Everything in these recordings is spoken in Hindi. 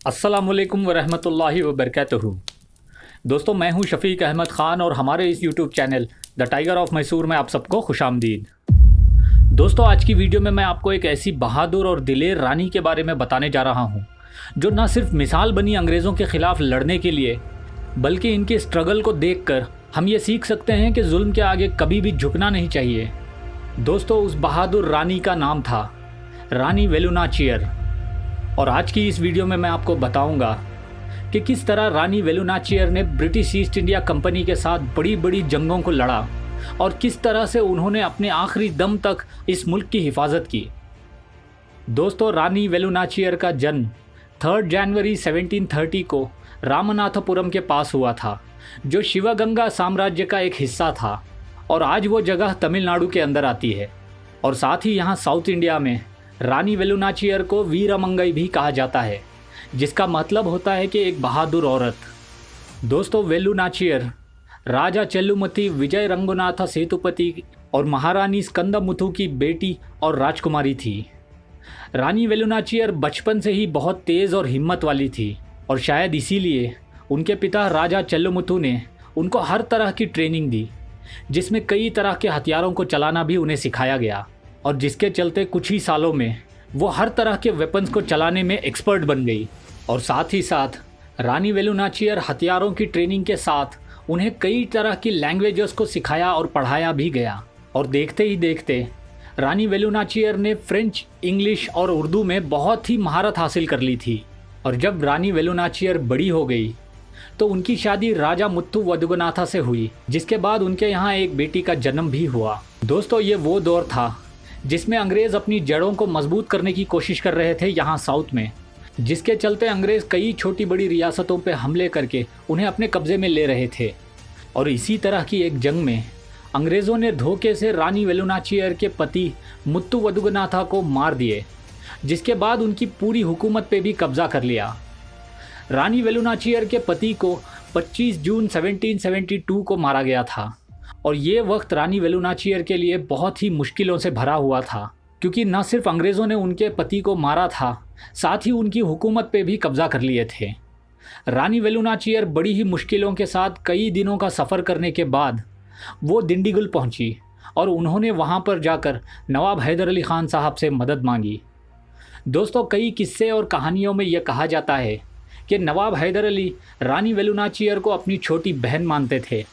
अस्सलामुअलैकुम वरहमतुल्लाहि वबरकातुहू। दोस्तों, मैं हूं शफ़ीक अहमद ख़ान और हमारे इस YouTube channel the tiger of Mysore में आप सबको खुशामदीद। दोस्तों, आज की वीडियो में मैं आपको एक ऐसी बहादुर और दिलेर रानी के बारे में बताने जा रहा हूं जो न सिर्फ मिसाल बनी अंग्रेज़ों के ख़िलाफ़ लड़ने के लिए, बल्कि इनके स्ट्रगल को देखकर हम ये सीख सकते हैं कि जुल्म के आगे कभी भी झुकना नहीं चाहिए। दोस्तों, उस बहादुर रानी का नाम था रानी वेलु नाचियर। और आज की इस वीडियो में मैं आपको बताऊंगा कि किस तरह रानी वेलु नाचियर ने ब्रिटिश ईस्ट इंडिया कंपनी के साथ बड़ी बड़ी जंगों को लड़ा और किस तरह से उन्होंने अपने आखिरी दम तक इस मुल्क की हिफाजत की। दोस्तों, रानी वेलु नाचियर का जन्म 3 जनवरी 1730 को रामनाथपुरम के पास हुआ था, जो शिवगंगा साम्राज्य का एक हिस्सा था और आज वो जगह तमिलनाडु के अंदर आती है। और साथ ही यहाँ साउथ इंडिया में रानी वेलु नाचियर को वीरमंगई भी कहा जाता है, जिसका मतलब होता है कि एक बहादुर औरत। दोस्तों, वेलु नाचियर राजा चेल्लुमती विजय रंगनाथ सेतुपति और महारानी स्कंदमुथु की बेटी और राजकुमारी थी। रानी वेलु नाचियर बचपन से ही बहुत तेज़ और हिम्मत वाली थी और शायद इसीलिए उनके पिता राजा चेल्लुमुथु ने उनको हर तरह की ट्रेनिंग दी, जिसमें कई तरह के हथियारों को चलाना भी उन्हें सिखाया गया और जिसके चलते कुछ ही सालों में वो हर तरह के वेपन्स को चलाने में एक्सपर्ट बन गई। और साथ ही साथ रानी वेलु नाचियर हथियारों की ट्रेनिंग के साथ उन्हें कई तरह की लैंग्वेजेस को सिखाया और पढ़ाया भी गया। और देखते ही देखते रानी वेलु नाचियर ने फ्रेंच, इंग्लिश और उर्दू में बहुत ही महारत हासिल कर ली थी। और जब रानी वेलु नाचियर बड़ी हो गई तो उनकी शादी राजा मुत्तु वदुगनाथा से हुई, जिसके बाद उनके यहाँ एक बेटी का जन्म भी हुआ। दोस्तों, ये वो दौर था जिसमें अंग्रेज़ अपनी जड़ों को मजबूत करने की कोशिश कर रहे थे यहाँ साउथ में, जिसके चलते अंग्रेज़ कई छोटी बड़ी रियासतों पर हमले करके उन्हें अपने कब्ज़े में ले रहे थे। और इसी तरह की एक जंग में अंग्रेज़ों ने धोखे से रानी वेलु नाचियर के पति मुत्तु वदुगनाथा को मार दिए, जिसके बाद उनकी पूरी हुकूमत पे भी कब्ज़ा कर लिया। रानी वेलु नाचियर के पति को 25 जून 1772 को मारा गया था और ये वक्त रानी वेलु नाचियर के लिए बहुत ही मुश्किलों से भरा हुआ था, क्योंकि न सिर्फ अंग्रेज़ों ने उनके पति को मारा था, साथ ही उनकी हुकूमत पे भी कब्ज़ा कर लिए थे। रानी वेलु नाचियर बड़ी ही मुश्किलों के साथ कई दिनों का सफ़र करने के बाद वो दिंडीगुल पहुंची और उन्होंने वहां पर जाकर नवाब हैदर अली ख़ान साहब से मदद मांगी। दोस्तों, कई किस्से और कहानियों में यह कहा जाता है कि नवाब हैदर अली रानी वेलु नाचियर को अपनी छोटी बहन मानते थे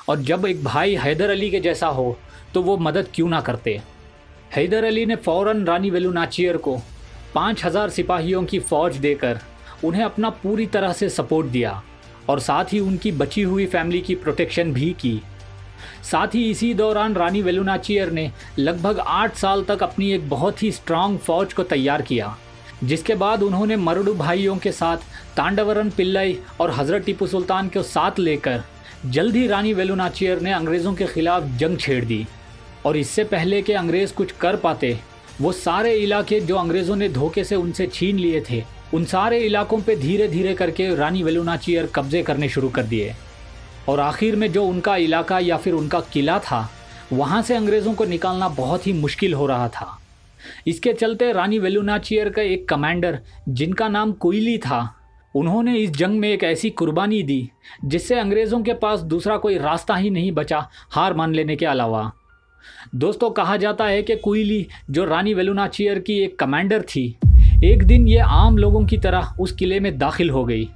और जब एक भाई हैदर अली के जैसा हो तो वो मदद क्यों ना करते। हैदर अली ने फ़ौरन रानी वेलु नाचियर को 5000 सिपाहियों की फ़ौज देकर उन्हें अपना पूरी तरह से सपोर्ट दिया और साथ ही उनकी बची हुई फैमिली की प्रोटेक्शन भी की। साथ ही इसी दौरान रानी वेलु नाचियर ने लगभग 8 साल तक अपनी एक बहुत ही स्ट्रांग फ़ौज को तैयार किया, जिसके बाद उन्होंने मरडू भाइयों के साथ तांडवरन पिल्लई और हज़रत टीपू सुल्तान को साथ लेकर जल्द ही रानी वेलु नाचियर ने अंग्रेज़ों के ख़िलाफ़ जंग छेड़ दी। और इससे पहले कि अंग्रेज़ कुछ कर पाते, वो सारे इलाके जो अंग्रेज़ों ने धोखे से उनसे छीन लिए थे, उन सारे इलाकों पे धीरे धीरे करके रानी वेलु नाचियर कब्ज़े करने शुरू कर दिए। और आखिर में जो उनका इलाका या फिर उनका किला था, वहाँ से अंग्रेज़ों को निकालना बहुत ही मुश्किल हो रहा था। इसके चलते रानी वेलु नाचियर का एक कमांडर जिनका नाम कोयली था, उन्होंने इस जंग में एक ऐसी कुर्बानी दी जिससे अंग्रेज़ों के पास दूसरा कोई रास्ता ही नहीं बचा हार मान लेने के अलावा। दोस्तों, कहा जाता है कि कोयली, जो रानी वेलु नाचियर की एक कमांडर थी, एक दिन ये आम लोगों की तरह उस किले में दाखिल हो गई।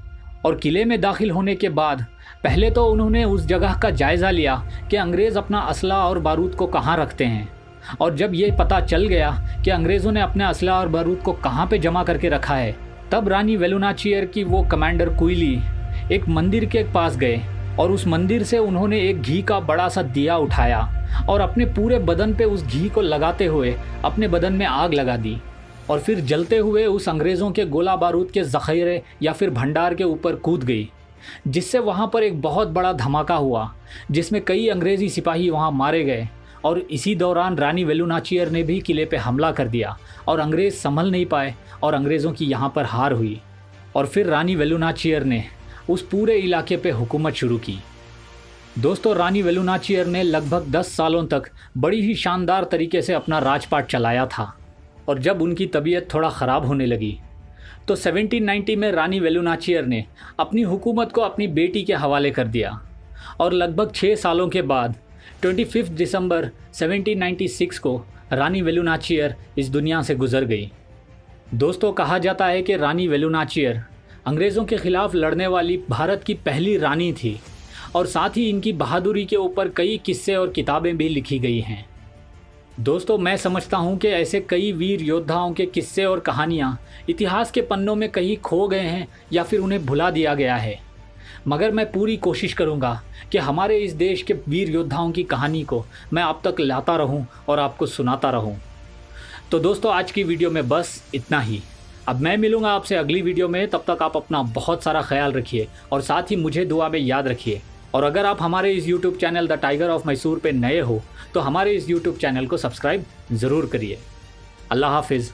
और किले में दाखिल होने के बाद पहले तो उन्होंने उस जगह का जायज़ा लिया कि अंग्रेज़ अपना असला और बारूद को कहाँ रखते हैं। और जब ये पता चल गया कि अंग्रेज़ों ने अपने असला और बारूद को कहाँ पे जमा करके रखा है, तब रानी वेलु नाचियर की वो कमांडर कोयली एक मंदिर के पास गए और उस मंदिर से उन्होंने एक घी का बड़ा सा दिया उठाया और अपने पूरे बदन पे उस घी को लगाते हुए अपने बदन में आग लगा दी और फिर जलते हुए उस अंग्रेज़ों के गोला बारूद के ज़ख़ीरे या फिर भंडार के ऊपर कूद गई, जिससे वहाँ पर एक बहुत बड़ा धमाका हुआ, जिसमें कई अंग्रेज़ी सिपाही वहाँ मारे गए। और इसी दौरान रानी वेलु नाचियर ने भी किले पे हमला कर दिया और अंग्रेज़ संभल नहीं पाए और अंग्रेज़ों की यहाँ पर हार हुई। और फिर रानी वेलु नाचियर ने उस पूरे इलाके पे हुकूमत शुरू की। दोस्तों, रानी वेलु नाचियर ने लगभग 10 सालों तक बड़ी ही शानदार तरीके से अपना राजपाट चलाया था। और जब उनकी तबीयत थोड़ा ख़राब होने लगी तो 1790 में रानी वेलु नाचियर ने अपनी हुकूमत को अपनी बेटी के हवाले कर दिया और लगभग 6 सालों के बाद 25 दिसंबर 1796 को रानी वेलु नाचियर इस दुनिया से गुजर गई। दोस्तों, कहा जाता है कि रानी वेलु नाचियर अंग्रेज़ों के ख़िलाफ़ लड़ने वाली भारत की पहली रानी थी और साथ ही इनकी बहादुरी के ऊपर कई किस्से और किताबें भी लिखी गई हैं। दोस्तों, मैं समझता हूँ कि ऐसे कई वीर योद्धाओं के किस्से और कहानियाँ इतिहास के पन्नों में कहीं खो गए हैं या फिर उन्हें भुला दिया गया है, मगर मैं पूरी कोशिश करूँगा कि हमारे इस देश के वीर योद्धाओं की कहानी को मैं आप तक लाता रहूँ और आपको सुनाता रहूँ। तो दोस्तों, आज की वीडियो में बस इतना ही। अब मैं मिलूँगा आपसे अगली वीडियो में। तब तक आप अपना बहुत सारा ख्याल रखिए और साथ ही मुझे दुआ में याद रखिए। और अगर आप हमारे इस YouTube channel the tiger of Mysore पे नए हो तो हमारे इस YouTube चैनल को सब्सक्राइब ज़रूर करिए। अल्लाह हाफिज़।